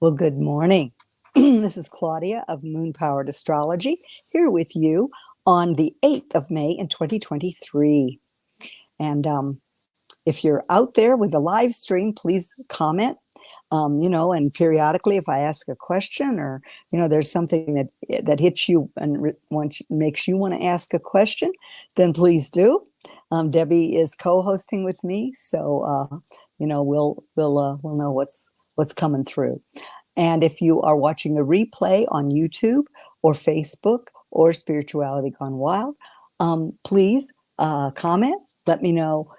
Well, good morning. This is Claudia of Moon Powered Astrology here with you on the 8th of May in 2023. And if you're out there with the live stream, please comment. And periodically, if I ask a question or there's something that hits you and makes you want to ask a question, then please do. Debbie is co-hosting with me, so we'll know what's coming through. And if you are watching the replay on YouTube or Facebook or Spirituality Gone Wild, please comment. Let me know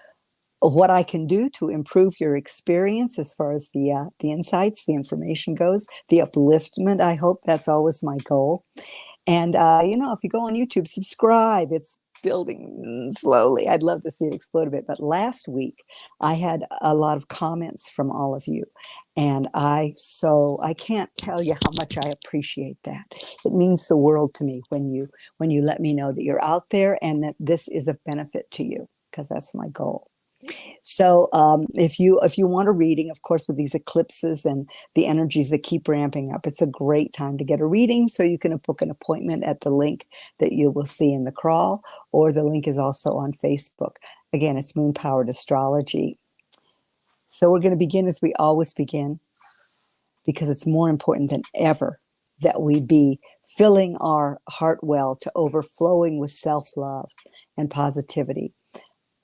what I can do to improve your experience as far as the insights, the information goes, the upliftment. I hope that's always my goal. And if you go on YouTube, subscribe. It's building slowly. I'd love to see it explode a bit. But last week, I had a lot of comments from all of you. And I can't tell you how much I appreciate that. It means the world to me when you let me know that you're out there and that this is of benefit to you, because that's my goal. So if you want a reading, of course, with these eclipses and the energies that keep ramping up, it's a great time to get a reading. So you can book an appointment at the link that you will see in the crawl, or the link is also on Facebook. Again, it's Moon Powered Astrology. So we're going to begin as we always begin, because it's more important than ever that we be filling our heart well to overflowing with self-love and positivity.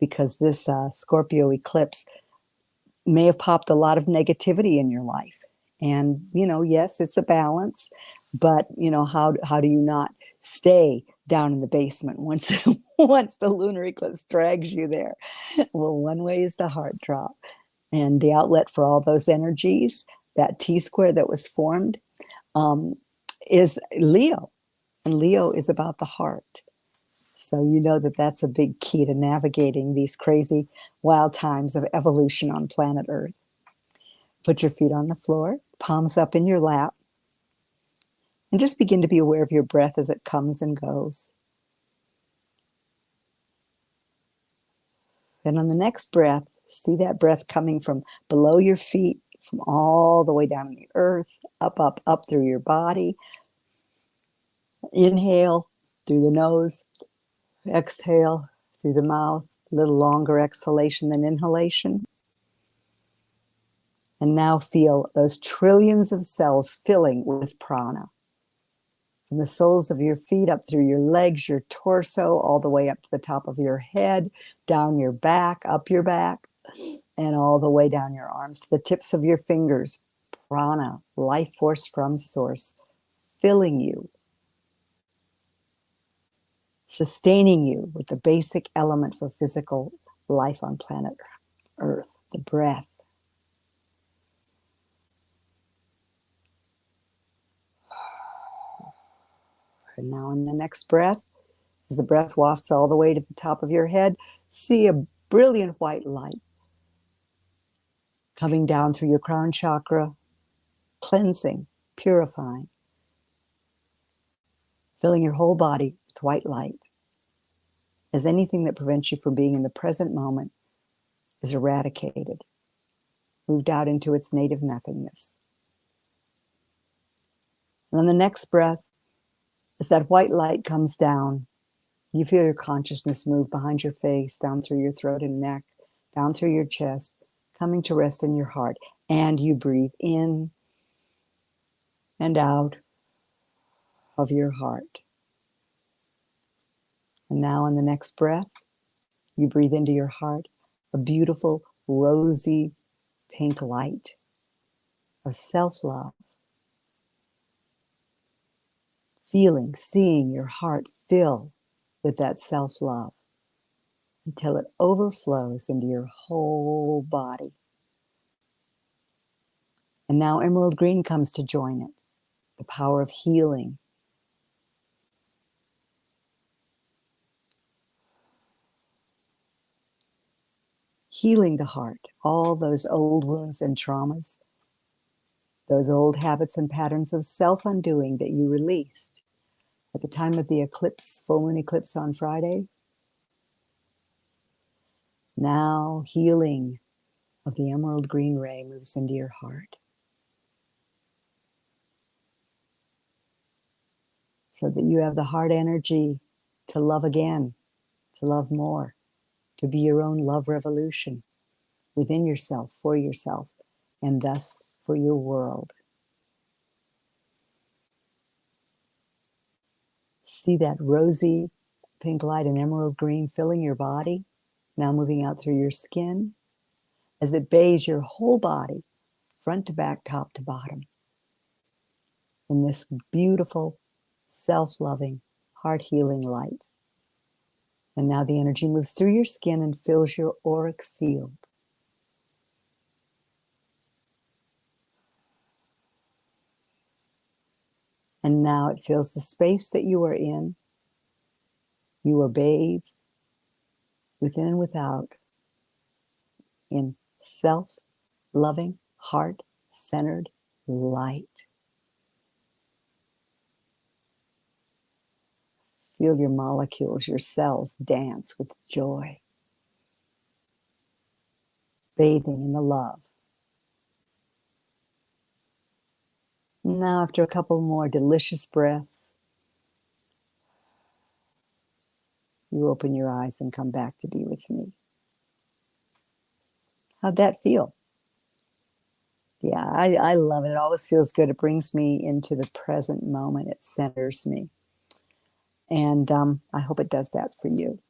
Because this Scorpio eclipse may have popped a lot of negativity in your life. And, yes, it's a balance, but, how do you not stay down in the basement once the lunar eclipse drags you there? Well, one way is the heart drop. And the outlet for all those energies, that T-square that was formed, is Leo. And Leo is about the heart. So that's a big key to navigating these crazy, wild times of evolution on planet Earth. Put your feet on the floor, palms up in your lap, and just begin to be aware of your breath as it comes and goes. Then on the next breath, see that breath coming from below your feet, from all the way down to the earth, up through your body. Inhale through the nose. Exhale through the mouth, a little longer exhalation than inhalation. And now feel those trillions of cells filling with prana. From the soles of your feet up through your legs, your torso, all the way up to the top of your head, down your back, up your back, and all the way down your arms to the tips of your fingers. Prana, life force from source, filling you, sustaining you with the basic element for physical life on planet Earth, the breath. And now in the next breath, as the breath wafts all the way to the top of your head, see a brilliant white light coming down through your crown chakra, cleansing, purifying, filling your whole body with white light. As anything that prevents you from being in the present moment is eradicated, moved out into its native nothingness. And on the next breath, as that white light comes down, you feel your consciousness move behind your face, down through your throat and neck, down through your chest, coming to rest in your heart. And you breathe in and out of your heart. And now on the next breath, you breathe into your heart a beautiful, rosy, pink light of self-love. Feeling, seeing your heart fill with that self-love until it overflows into your whole body. And now emerald green comes to join it, the power of healing. Healing the heart, all those old wounds and traumas, those old habits and patterns of self-undoing that you released at the time of the eclipse, full moon eclipse on Friday. Now healing of the emerald green ray moves into your heart. so that you have the heart energy to love again, to love more, to be your own love revolution within yourself, for yourself, and thus for your world. See that rosy pink light and emerald green filling your body, now moving out through your skin as it bathes your whole body, front to back, top to bottom, in this beautiful, self-loving, heart-healing light. And now the energy moves through your skin and fills your auric field. And now it fills the space that you are in. You are bathed within and without in self-loving, heart-centered light. Feel your molecules, your cells dance with joy, bathing in the love. Now, after a couple more delicious breaths, you open your eyes and come back to be with me. How'd that feel? Yeah, I love it. It always feels good. It brings me into the present moment. It centers me. And I hope it does that for you.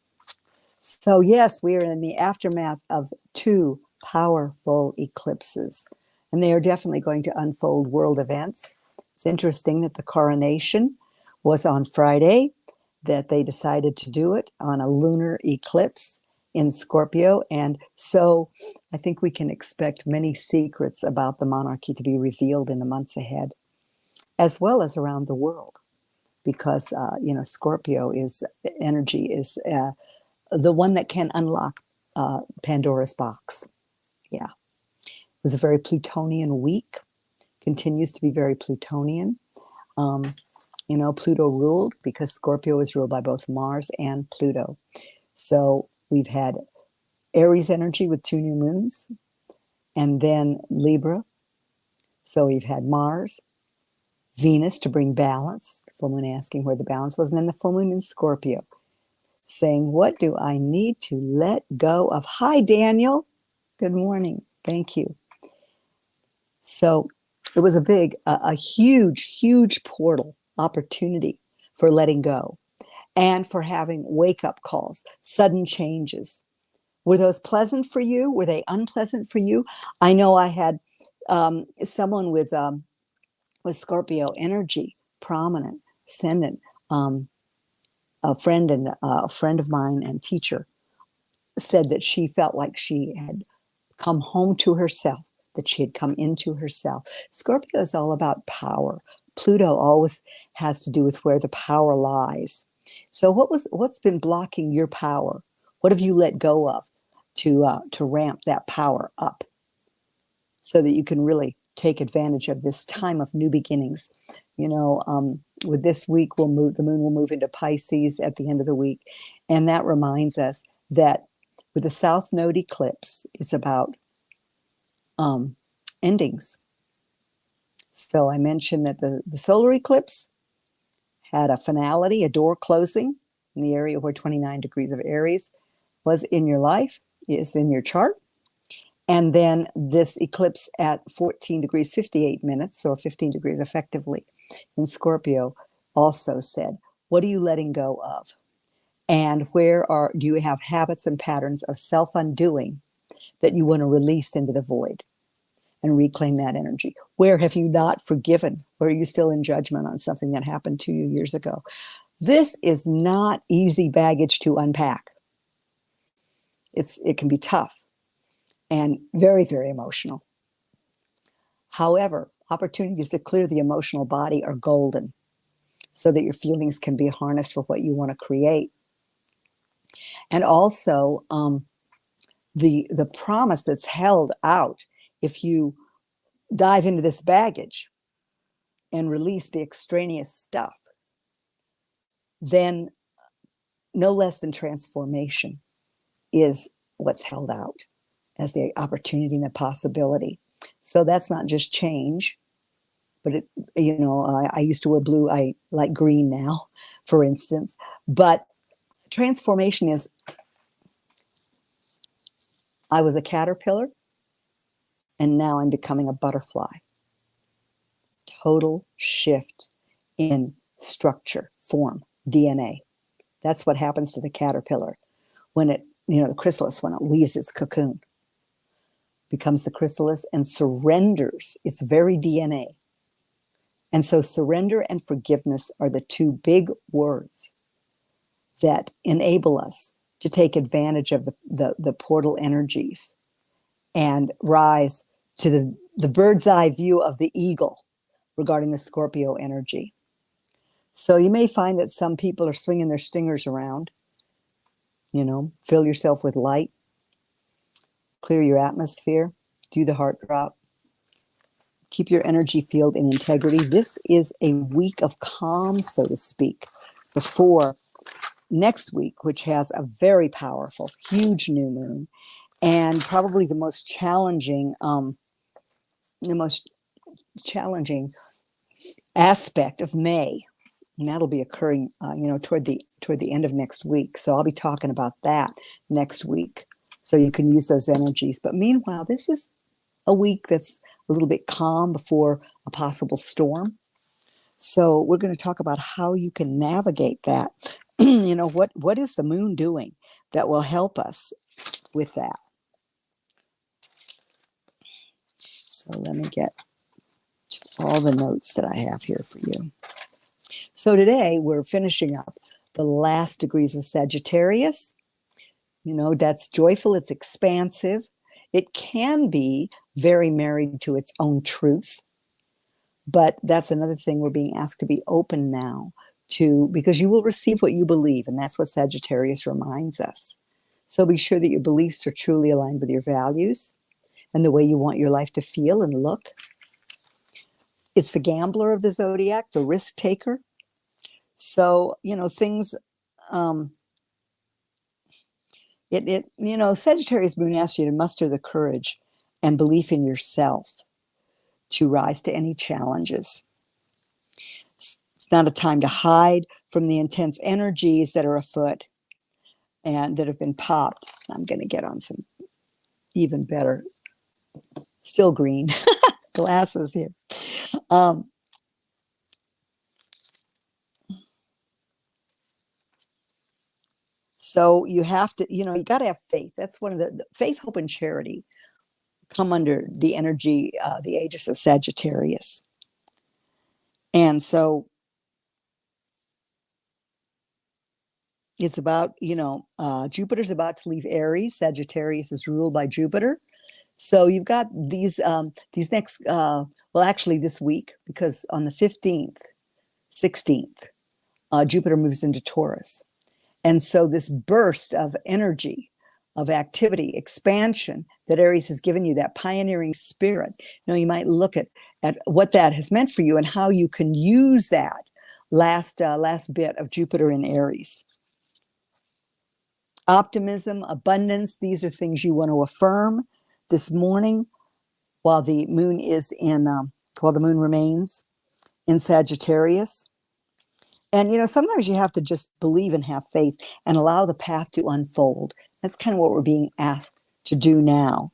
So yes, we are in the aftermath of 2 powerful eclipses. And they are definitely going to unfold world events. It's interesting that the coronation was on Friday, that they decided to do it on a lunar eclipse in Scorpio. And so I think we can expect many secrets about the monarchy to be revealed in the months ahead, as well as around the world, because, Scorpio is energy, is the one that can unlock Pandora's box. Yeah. It was a very Plutonian week, continues to be very Plutonian. Pluto ruled because Scorpio is ruled by both Mars and Pluto. So we've had Aries energy with 2 new moons, and then Libra. So we've had Mars, Venus to bring balance, the full moon asking where the balance was, and then the full moon in Scorpio saying, what do I need to let go of? Hi, Daniel. Good morning. Thank you. So it was a huge portal opportunity for letting go and for having wake-up calls, sudden changes. Were those pleasant for you? Were they unpleasant for you? I know I had someone with Scorpio energy, prominent, ascendant, a friend of mine and teacher, said that she felt like she had come home to herself, that she had come into herself. Scorpio is all about power. Pluto always has to do with where the power lies. So what's been blocking your power? What have you let go of to ramp that power up so that you can really take advantage of this time of new beginnings? With this week, the moon will move into Pisces at the end of the week. And that reminds us that with the South Node eclipse, it's about endings. So I mentioned that the solar eclipse had a finality, a door closing in the area where 29 degrees of Aries was in your life, is in your chart. And then this eclipse at 14 degrees, 58 minutes, or 15 degrees effectively in Scorpio, also said, what are you letting go of? And do you have habits and patterns of self-undoing that you want to release into the void and reclaim that energy? Where have you not forgiven? Or are you still in judgment on something that happened to you years ago? This is not easy baggage to unpack. It can be tough and very, very emotional. However, opportunities to clear the emotional body are golden so that your feelings can be harnessed for what you want to create. And also, the promise that's held out, if you dive into this baggage and release the extraneous stuff, then no less than transformation is what's held out as the opportunity and the possibility. So that's not just change, but I used to wear blue. I like green now, for instance. But transformation is, I was a caterpillar and now I'm becoming a butterfly. Total shift in structure, form, DNA. That's what happens to the caterpillar when the chrysalis, when it leaves its cocoon, becomes the chrysalis and surrenders its very DNA. And so surrender and forgiveness are the two big words that enable us to take advantage of the portal energies and rise to the bird's eye view of the eagle regarding the Scorpio energy. So you may find that some people are swinging their stingers around. Fill yourself with light, clear your atmosphere, do the heart drop, keep your energy field in integrity. This is a week of calm, so to speak, before next week, which has a very powerful, huge new moon, and probably the most challenging aspect of May. And that'll be occurring, toward the end of next week. So I'll be talking about that next week, so you can use those energies. But meanwhile, this is a week that's a little bit calm before a possible storm. So we're going to talk about how you can navigate that. What is the moon doing that will help us with that? So let me get all the notes that I have here for you. So today we're finishing up the last degrees of Sagittarius. That's joyful, it's expansive. It can be very married to its own truth. But that's another thing we're being asked to be open now to, because you will receive what you believe, and that's what Sagittarius reminds us. So be sure that your beliefs are truly aligned with your values and the way you want your life to feel and look. It's the gambler of the zodiac, the risk taker. So, things, Sagittarius moon asks you to muster the courage and belief in yourself to rise to any challenges. It's not a time to hide from the intense energies that are afoot and that have been popped. I'm going to get on some even better, still green glasses here. So you have to, you got to have faith. That's one of the faith, hope, and charity come under the energy, the aegis of Sagittarius. And so it's about, Jupiter's about to leave Aries. Sagittarius is ruled by Jupiter. So you've got these next, actually this week, because on the 15th, 16th, Jupiter moves into Taurus. And so this burst of energy, of activity, expansion that Aries has given you, that pioneering spirit, you might look at what that has meant for you and how you can use that last bit of Jupiter in Aries. Optimism, abundance, these are things you want to affirm this morning while the moon remains in Sagittarius. And, sometimes you have to just believe and have faith and allow the path to unfold. That's kind of what we're being asked to do now.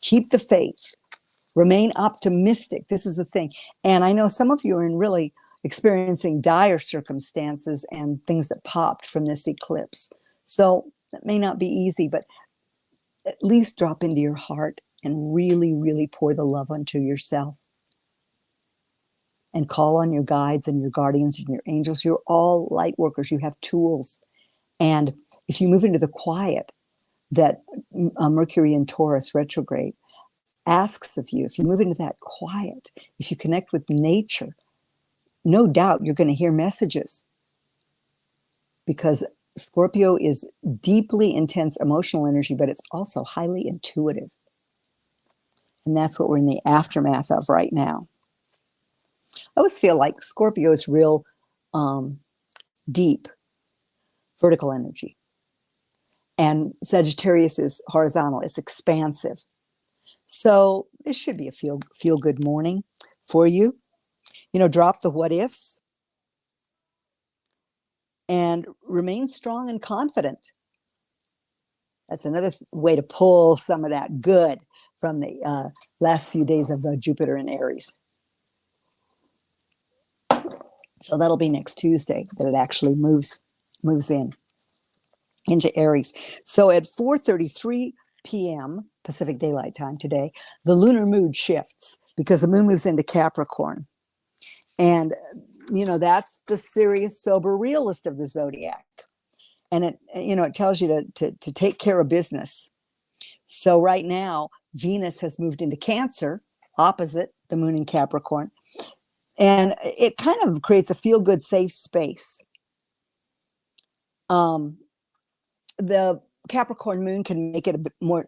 Keep the faith. Remain optimistic. This is the thing. And I know some of you are really experiencing dire circumstances and things that popped from this eclipse. So it may not be easy, but at least drop into your heart and really, really pour the love onto yourself. And call on your guides and your guardians and your angels. You're all light workers. You have tools. And if you move into the quiet that Mercury in Taurus retrograde asks of you, if you move into that quiet, if you connect with nature, no doubt you're going to hear messages. Because Scorpio is deeply intense emotional energy, but it's also highly intuitive. And that's what we're in the aftermath of right now. I always feel like Scorpio is real deep, vertical energy. And Sagittarius is horizontal, it's expansive. So this should be a feel good morning for you. Drop the what ifs and remain strong and confident. That's another way to pull some of that good from the last few days of Jupiter in Aries. So that'll be next Tuesday that it actually moves into Aries. So at 4:33 p.m. Pacific Daylight Time today, the lunar mood shifts because the moon moves into Capricorn. And, that's the serious, sober realist of the zodiac. And it tells you to take care of business. So right now, Venus has moved into Cancer, opposite the moon in Capricorn. And it kind of creates a feel-good, safe space. The Capricorn moon can make it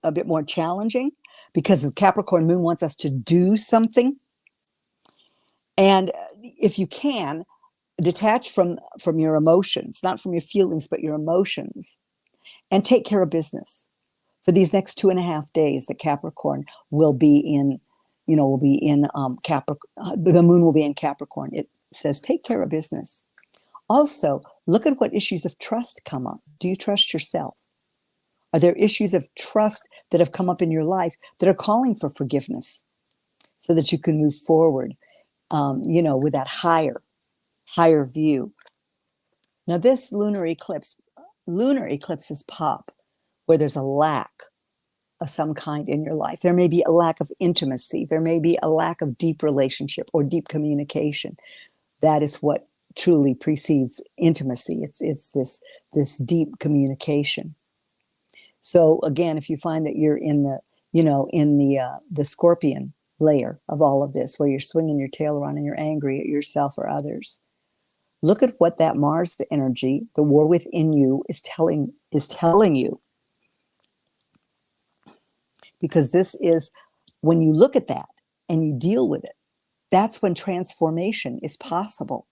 a bit more challenging because the Capricorn moon wants us to do something. And if you can, detach from your emotions, not from your feelings, but your emotions, and take care of business. For these next 2.5 days, the Capricorn will be in, Capricorn. The moon will be in Capricorn. It says take care of business. Also, look at what issues of trust come up. Do you trust yourself? Are there issues of trust that have come up in your life that are calling for forgiveness so that you can move forward, with that higher view? Now, this lunar eclipses pop where there's a lack of some kind in your life. There may be a lack of intimacy. There may be a lack of deep relationship or deep communication. That is what truly precedes intimacy. It's this deep communication. So again, if you find that you're in the scorpion layer of all of this, where you're swinging your tail around and you're angry at yourself or others, look at what that Mars energy, the war within you, is telling you. Because this is, when you look at that and you deal with it, that's when transformation is possible.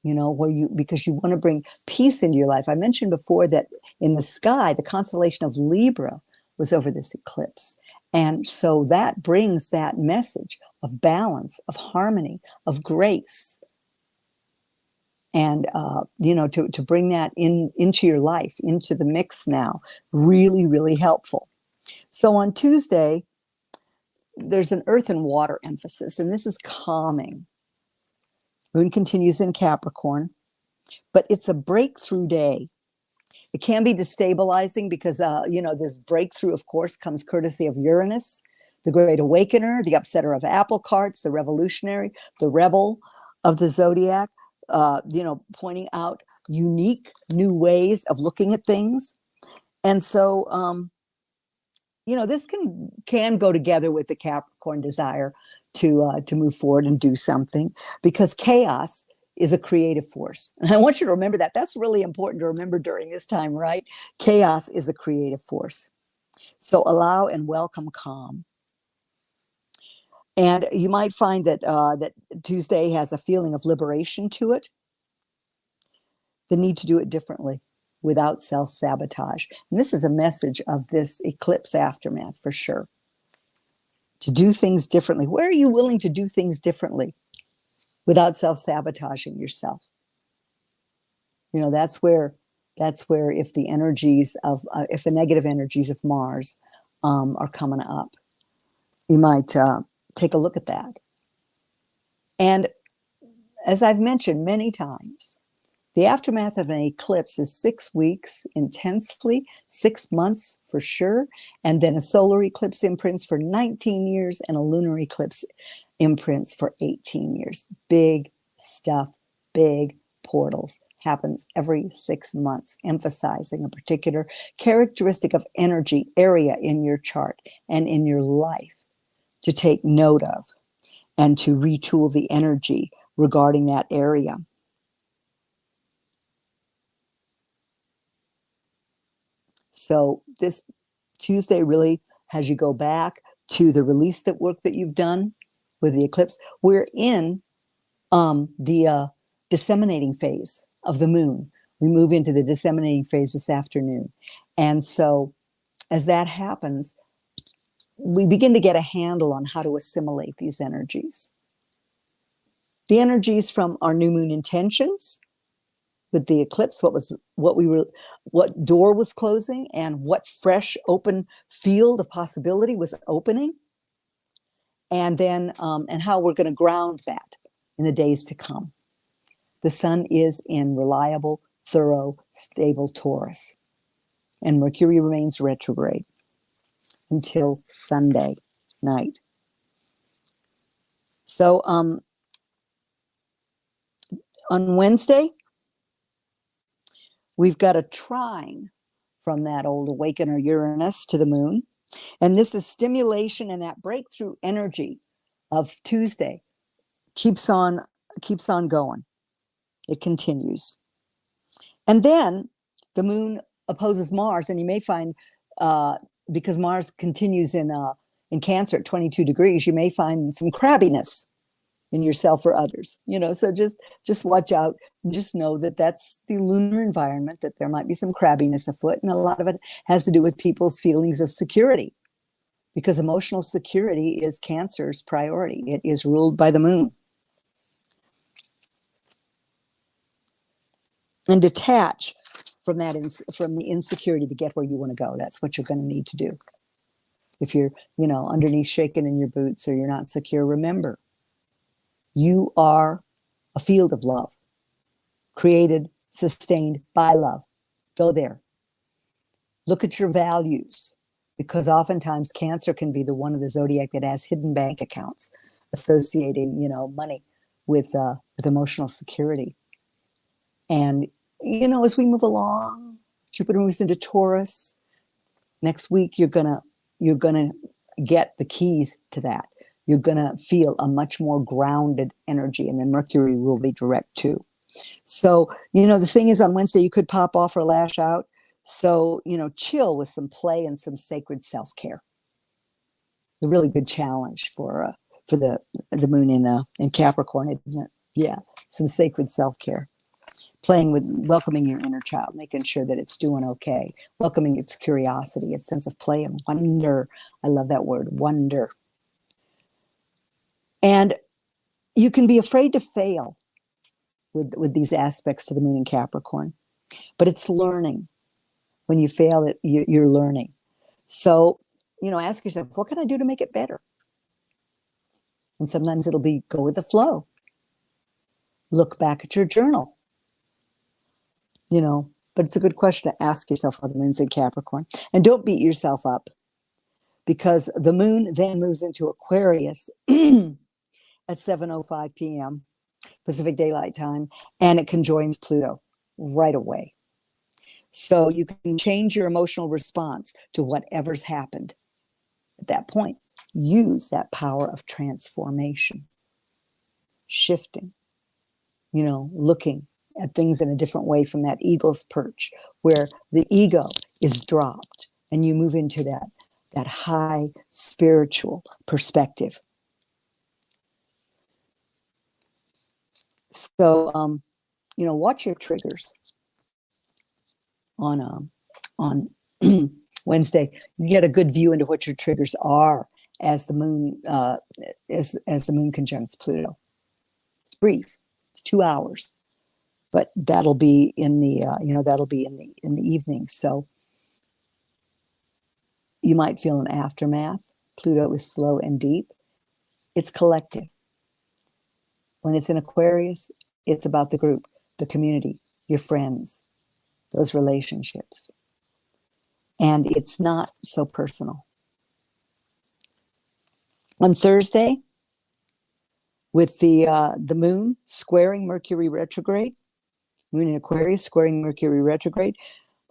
Because you want to bring peace into your life. I mentioned before that in the sky, the constellation of Libra was over this eclipse. And so that brings that message of balance, of harmony, of grace. And, to bring that into your life, into the mix now, really, really helpful. So on Tuesday, there's an earth and water emphasis, and this is calming. Moon continues in Capricorn, but it's a breakthrough day. It can be destabilizing because, this breakthrough, of course, comes courtesy of Uranus, the great awakener, the upsetter of apple carts, the revolutionary, the rebel of the zodiac, pointing out unique new ways of looking at things. And so, this can go together with the Capricorn desire to move forward and do something, because chaos is a creative force. And I want you to remember that. That's really important to remember during this time, right? Chaos is a creative force. So allow and welcome calm. And you might find that that Tuesday has a feeling of liberation to it, the need to do it differently without self-sabotage. And this is a message of this eclipse aftermath for sure. To do things differently. Where are you willing to do things differently without self-sabotaging yourself? That's where if the negative energies of Mars are coming up, you might take a look at that. And as I've mentioned many times, the aftermath of an eclipse is 6 weeks intensely, 6 months for sure, and then a solar eclipse imprints for 19 years and a lunar eclipse imprints for 18 years. Big stuff, big portals. Happens every 6 months, emphasizing a particular characteristic of energy area in your chart and in your life to take note of and to retool the energy regarding that area. So this Tuesday really has you go back to the release work that you've done with the eclipse. We're in the disseminating phase of the moon. We move into the disseminating phase this afternoon. And so as that happens, we begin to get a handle on how to assimilate these energies. The energies from our new moon intentions with the eclipse, what door was closing and what fresh open field of possibility was opening, and then and how we're going to ground that in the days to come. The sun is in reliable, thorough, stable Taurus, and Mercury remains retrograde until Sunday night. So on Wednesday, we've got a trine from that old awakener Uranus to the moon. And this is stimulation, and that breakthrough energy of Tuesday keeps on going. It continues. And then the moon opposes Mars, and you may find, because Mars continues in Cancer at 22 degrees, you may find some crabbiness in yourself or others, so just watch out. Just know that that's the lunar environment, that there might be some crabbiness afoot, and a lot of it has to do with people's feelings of security, because emotional security is Cancer's priority. It is ruled by the moon. And detach from the insecurity to get where you want to go. That's what you're going to need to do. If you're, underneath shaking in your boots or you're not secure, remember, you are a field of love, created, sustained by love. Go there. Look at your values, because oftentimes Cancer can be the one of the zodiac that has hidden bank accounts associating, money with emotional security. And, as we move along, Jupiter moves into Taurus. Next week, you're gonna get the keys to that. You're going to feel a much more grounded energy, and then Mercury will be direct too. So, the thing is, on Wednesday, you could pop off or lash out. So, chill with some play and some sacred self-care. A really good challenge for the moon in Capricorn, isn't it? Yeah, some sacred self-care. Playing with welcoming your inner child, making sure that it's doing okay, welcoming its curiosity, its sense of play and wonder. I love that word, wonder. And you can be afraid to fail with these aspects to the moon in Capricorn, but it's learning. When you fail, you're learning. So, ask yourself, what can I do to make it better? And sometimes it'll be go with the flow. Look back at your journal. But it's a good question to ask yourself while the moon's in Capricorn. And don't beat yourself up, because the moon then moves into Aquarius at 7:05 p.m. Pacific Daylight Time, and it conjoins Pluto right away. So you can change your emotional response to whatever's happened at that point. Use that power of transformation, shifting, looking at things in a different way from that eagle's perch, where the ego is dropped and you move into that high spiritual perspective. So, watch your triggers on Wednesday. You get a good view into what your triggers are as the moon as the moon conjuncts Pluto. It's brief. It's 2 hours, but that'll be in the in the evening. So you might feel an aftermath. Pluto is slow and deep. It's collective. When it's in Aquarius, it's about the group, the community, your friends, those relationships. And it's not so personal. On Thursday, with the moon squaring Mercury retrograde, moon in Aquarius squaring Mercury retrograde,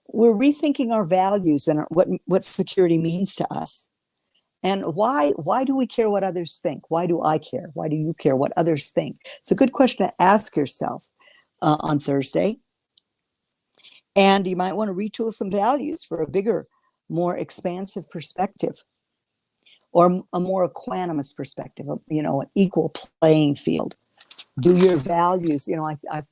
we're rethinking our values and what security means to us. And why do we care what others think? Why do I care? Why do you care what others think? It's a good question to ask yourself on Thursday. And you might want to retool some values for a bigger, more expansive perspective, or a more equanimous perspective, an equal playing field. Do your values, I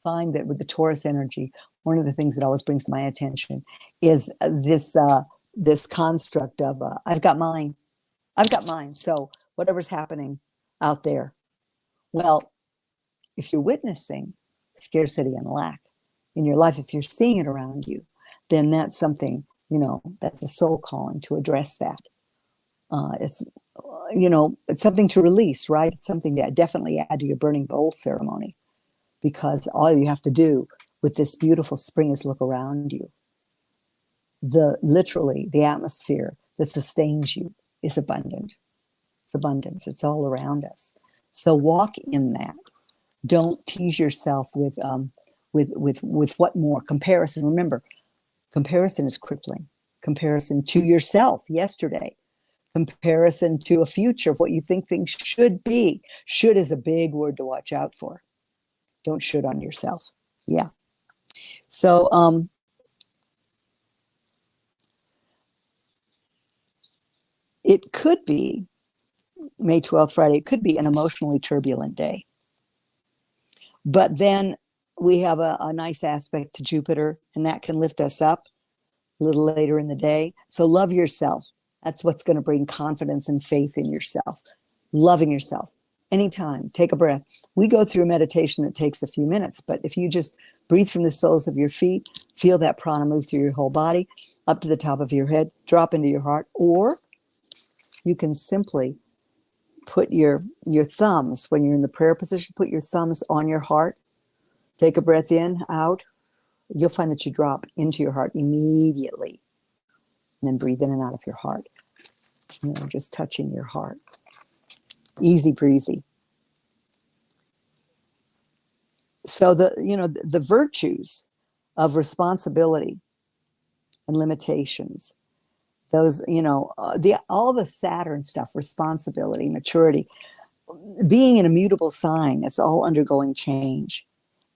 find that with the Taurus energy, one of the things that always brings to my attention is this this construct of I've got mine. I've got mine. So whatever's happening out there. Well, if you're witnessing scarcity and lack in your life, if you're seeing it around you, then that's something, that's the soul calling to address that. It's, it's something to release, right? It's something to definitely add to your burning bowl ceremony, because all you have to do with this beautiful spring is look around you. Literally, the atmosphere that sustains you is abundant. It's abundance. It's all around us. So walk in that. Don't tease yourself with what more comparison. Remember, comparison is crippling. Comparison to yourself yesterday. Comparison to a future of what you think things should be. Should is a big word to watch out for. Don't should on yourself. Yeah. So it could be May 12th, Friday. It could be an emotionally turbulent day. But then we have a nice aspect to Jupiter, and that can lift us up a little later in the day. So love yourself. That's what's going to bring confidence and faith in yourself. Loving yourself. Anytime, take a breath. We go through a meditation that takes a few minutes, but if you just breathe from the soles of your feet, feel that prana move through your whole body, up to the top of your head, drop into your heart, or you can simply put your thumbs, when you're in the prayer position, put your thumbs on your heart. Take a breath in, out. You'll find that you drop into your heart immediately. And then breathe in and out of your heart. Just touching your heart. Easy breezy. So the virtues of responsibility and limitations, those, all the Saturn stuff, responsibility, maturity, being an immutable sign, it's all undergoing change.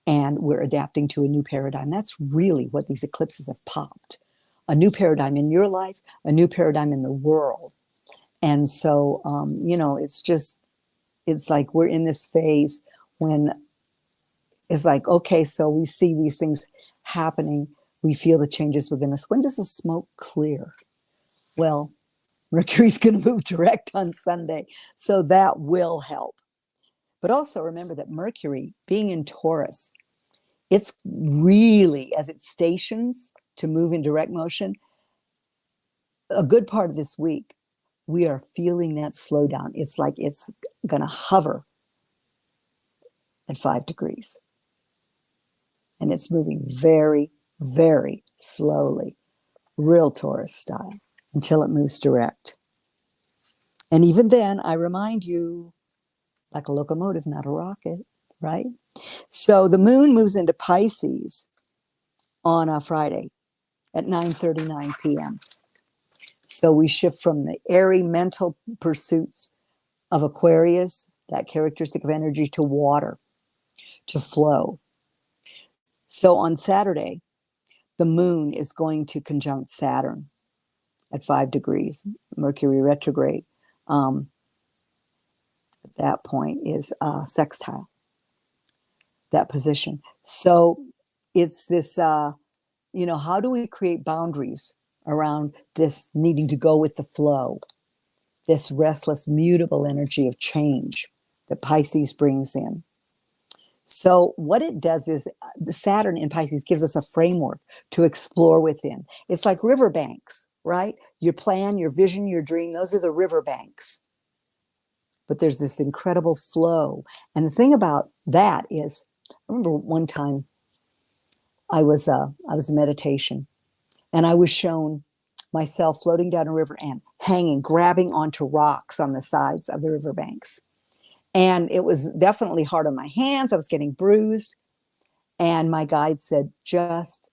And we're adapting to a new paradigm. That's really what these eclipses have popped. A new paradigm in your life, a new paradigm in the world. And so, it's like we're in this phase when it's like, okay, so we see these things happening. We feel the changes within us. When does the smoke clear? Well, Mercury's going to move direct on Sunday. So that will help. But also remember that Mercury, being in Taurus, it's really, as it stations to move in direct motion, a good part of this week, we are feeling that slowdown. It's like it's going to hover at 5 degrees. And it's moving very, very slowly, real Taurus style, until it moves direct. And even then, I remind you, like a locomotive, not a rocket, right? So the moon moves into Pisces on a Friday at 9:39 p.m. So we shift from the airy mental pursuits of Aquarius, that characteristic of energy, to water, to flow. So on Saturday, the moon is going to conjunct Saturn at 5 degrees, Mercury retrograde. At that point is sextile, that position. So it's this, how do we create boundaries around this needing to go with the flow, this restless, mutable energy of change that Pisces brings in? So what it does is the Saturn in Pisces gives us a framework to explore within. It's like riverbanks, right? Your plan, your vision, your dream, those are the riverbanks. But there's this incredible flow. And the thing about that is, I remember one time I was in meditation, and I was shown myself floating down a river and hanging, grabbing onto rocks on the sides of the riverbanks. And it was definitely hard on my hands. I was getting bruised. And my guide said, just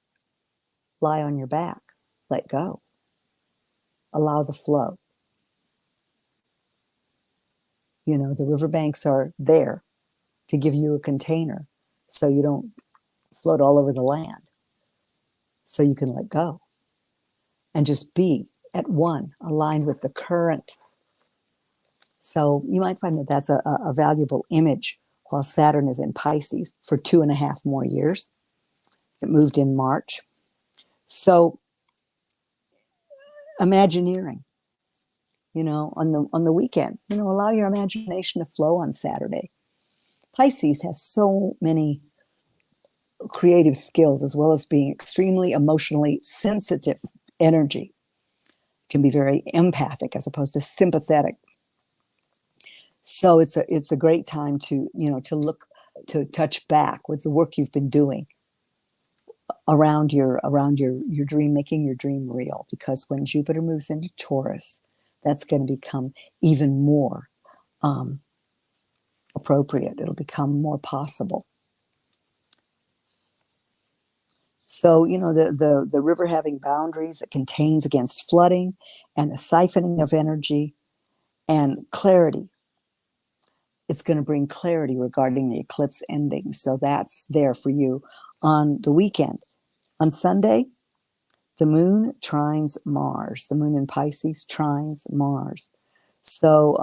lie on your back, let go, allow the flow. The riverbanks are there to give you a container so you don't float all over the land, so you can let go and just be at one, aligned with the current. So you might find that that's a valuable image while Saturn is in Pisces for 2.5 more years. It moved in March. So Imagineering, on the weekend. Allow your imagination to flow on Saturday. Pisces has so many creative skills, as well as being extremely emotionally sensitive energy. Can be very empathic as opposed to sympathetic. So it's a great time to to touch back with the work you've been doing around your dream, making your dream real. Because when Jupiter moves into Taurus, that's going to become even more appropriate. It'll become more possible. So, the river having boundaries, it contains against flooding and the siphoning of energy and clarity. It's going to bring clarity regarding the eclipse ending. So that's there for you on the weekend. On Sunday, the moon trines Mars. The moon in Pisces trines Mars. So,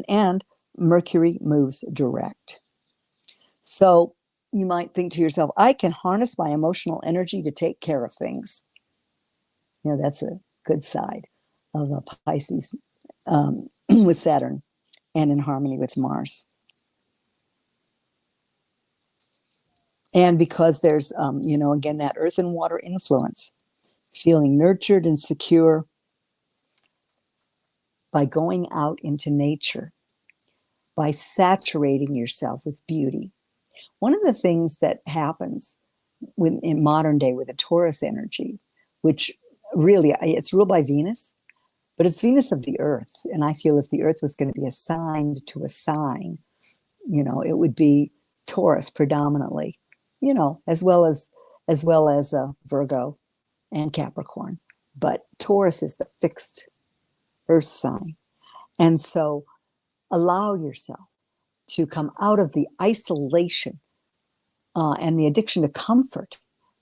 and Mercury moves direct. So you might think to yourself, I can harness my emotional energy to take care of things. That's a good side of a Pisces with Saturn and in harmony with Mars. And because there's, again, that earth and water influence, feeling nurtured and secure by going out into nature, by saturating yourself with beauty. One of the things that happens in modern day with the Taurus energy, which really, it's ruled by Venus, but it's Venus of the earth. And I feel if the earth was going to be assigned to a sign, it would be Taurus predominantly, as well as Virgo and Capricorn. But Taurus is the fixed earth sign. And so allow yourself to come out of the isolation and the addiction to comfort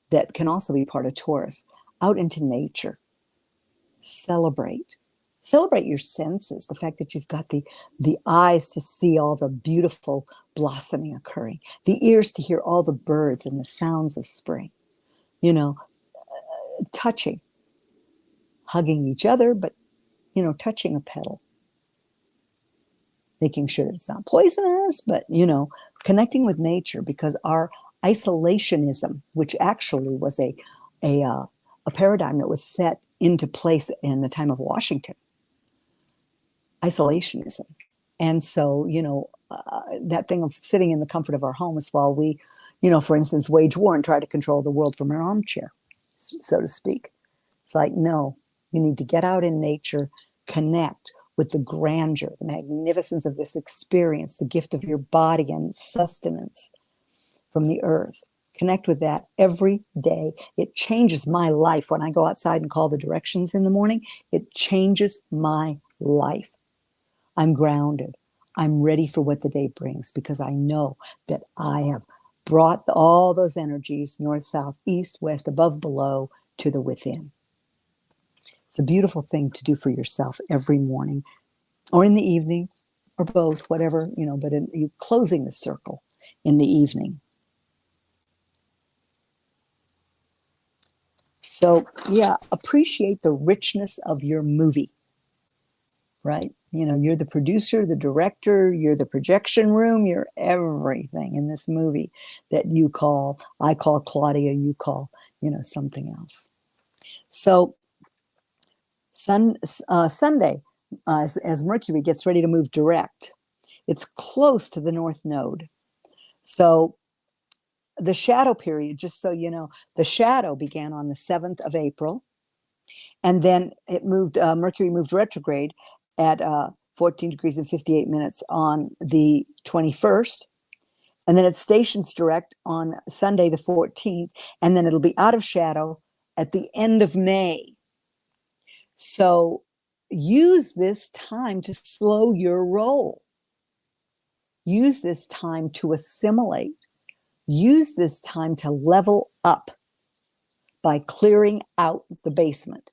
that can also be part of Taurus, out into nature. Celebrate your senses, the fact that you've got the eyes to see all the beautiful blossoming occurring, the ears to hear all the birds and the sounds of spring, touching, hugging each other, but touching a petal, making sure that it's not poisonous, but connecting with nature, because our isolationism, which actually was a paradigm that was set into place in the time of Washington, isolationism. And so, that thing of sitting in the comfort of our homes while we, for instance, wage war and try to control the world from our armchair, so to speak. It's like, no, you need to get out in nature, connect with the grandeur, the magnificence of this experience, the gift of your body and sustenance from the earth. Connect with that every day. It changes my life when I go outside and call the directions in the morning. It changes my life. I'm grounded. I'm ready for what the day brings, because I know that I have brought all those energies, north, south, east, west, above, below, to the within. It's a beautiful thing to do for yourself every morning or in the evening or both, whatever, but you closing the circle in the evening. So, yeah, appreciate the richness of your movie, right? You're the producer, the director, you're the projection room, you're everything in this movie that I call Claudia, you call, something else. So Sunday, as Mercury gets ready to move direct, it's close to the North Node. So the shadow period, just so you know, the shadow began on the 7th of April. And then Mercury moved retrograde at 14 degrees and 58 minutes on the 21st. And then it stations direct on Sunday, the 14th. And then it'll be out of shadow at the end of May. So use this time to slow your roll. Use this time to assimilate. Use this time to level up by clearing out the basement.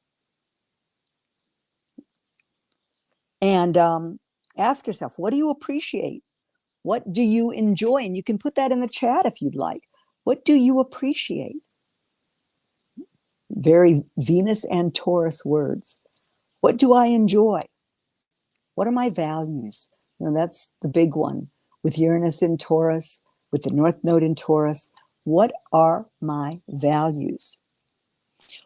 And ask yourself, what do you appreciate? What do you enjoy? And you can put that in the chat if you'd like. What do you appreciate? Very Venus and Taurus words. What do I enjoy? What are my values? That's the big one with Uranus in Taurus, with the North Node in Taurus. What are my values?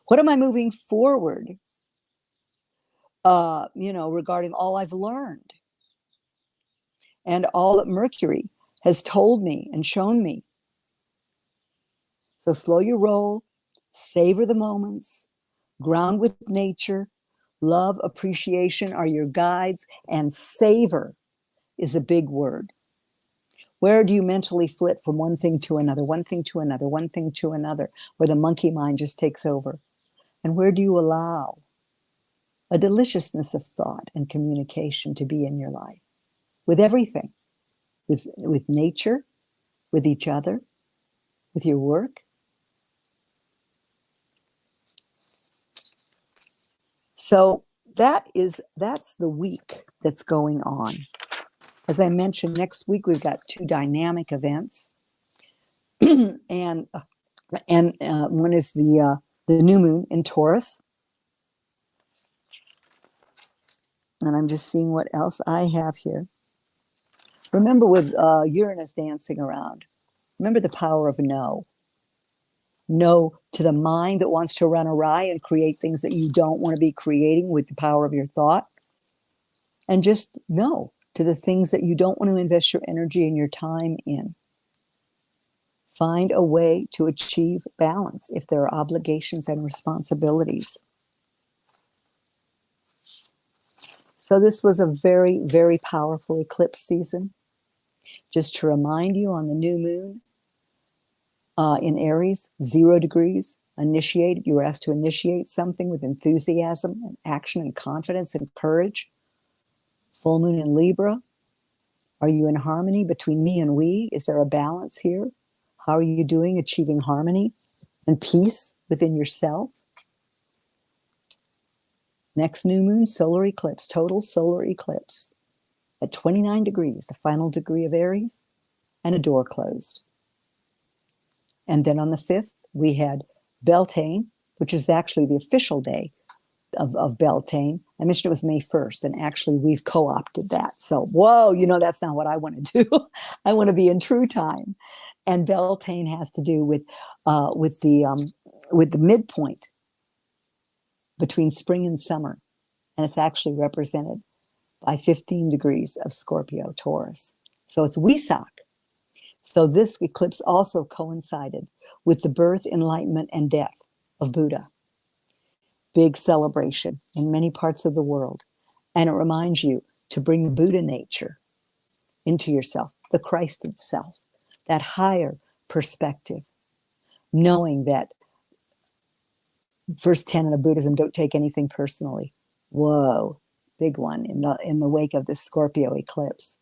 What am I moving forward, regarding all I've learned and all that Mercury has told me and shown me? So slow your roll, savor the moments, ground with nature, love, appreciation are your guides, and savor is a big word. Where do you mentally flit from one thing to another, one thing to another, one thing to another, where the monkey mind just takes over? And where do you allow a deliciousness of thought and communication to be in your life? With everything, with nature, with each other, with your work. So that's the week that's going on. As I mentioned, next week we've got two dynamic events, and one is the new moon in Taurus, and I'm just seeing what else I have here. Remember, with Uranus dancing around, remember the power of no. No to the mind that wants to run awry and create things that you don't want to be creating with the power of your thought, and just no to the things that you don't want to invest your energy and your time in. Find a way to achieve balance if there are obligations and responsibilities. So this was a very, very powerful eclipse season. Just to remind you, on the new moon in Aries, 0 degrees, initiate. You were asked to initiate something with enthusiasm and action and confidence and courage. Full moon in Libra. Are you in harmony between me and we? Is there a balance here? How are you doing achieving harmony and peace within yourself? Next new moon, solar eclipse, total solar eclipse at 29 degrees, the final degree of Aries, and a door closed. And then on the 5th, we had Beltane, which is actually the official day of Beltane. I mentioned it was May 1st, and actually we've co-opted that. So, whoa, that's not what I want to do. I want to be in true time. And Beltane has to do with the midpoint between spring and summer. And it's actually represented by 15 degrees of Scorpio Taurus. So it's Wesak. So this eclipse also coincided with the birth, enlightenment, and death of Buddha. Big celebration in many parts of the world. And it reminds you to bring the Buddha nature into yourself, the Christ itself, that higher perspective, knowing that first tenet of Buddhism, don't take anything personally. Whoa, big one in the wake of this Scorpio eclipse.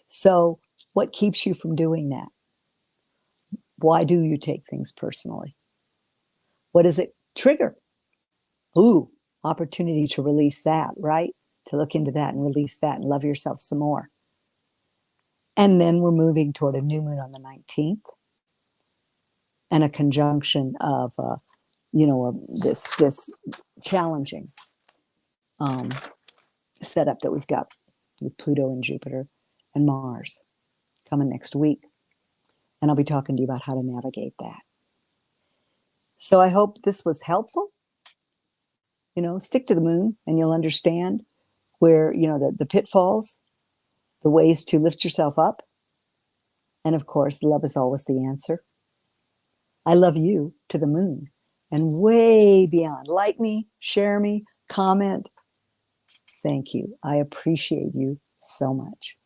So what keeps you from doing that? Why do you take things personally? What does it trigger? Ooh, opportunity to release that, right? To look into that and release that and love yourself some more. And then we're moving toward a new moon on the 19th and a conjunction of, this challenging setup that we've got with Pluto and Jupiter and Mars coming next week. And I'll be talking to you about how to navigate that. So I hope this was helpful. Stick to the moon and you'll understand where, the pitfalls, the ways to lift yourself up. And of course, love is always the answer. I love you to the moon and way beyond. Like me, share me, comment. Thank you. I appreciate you so much.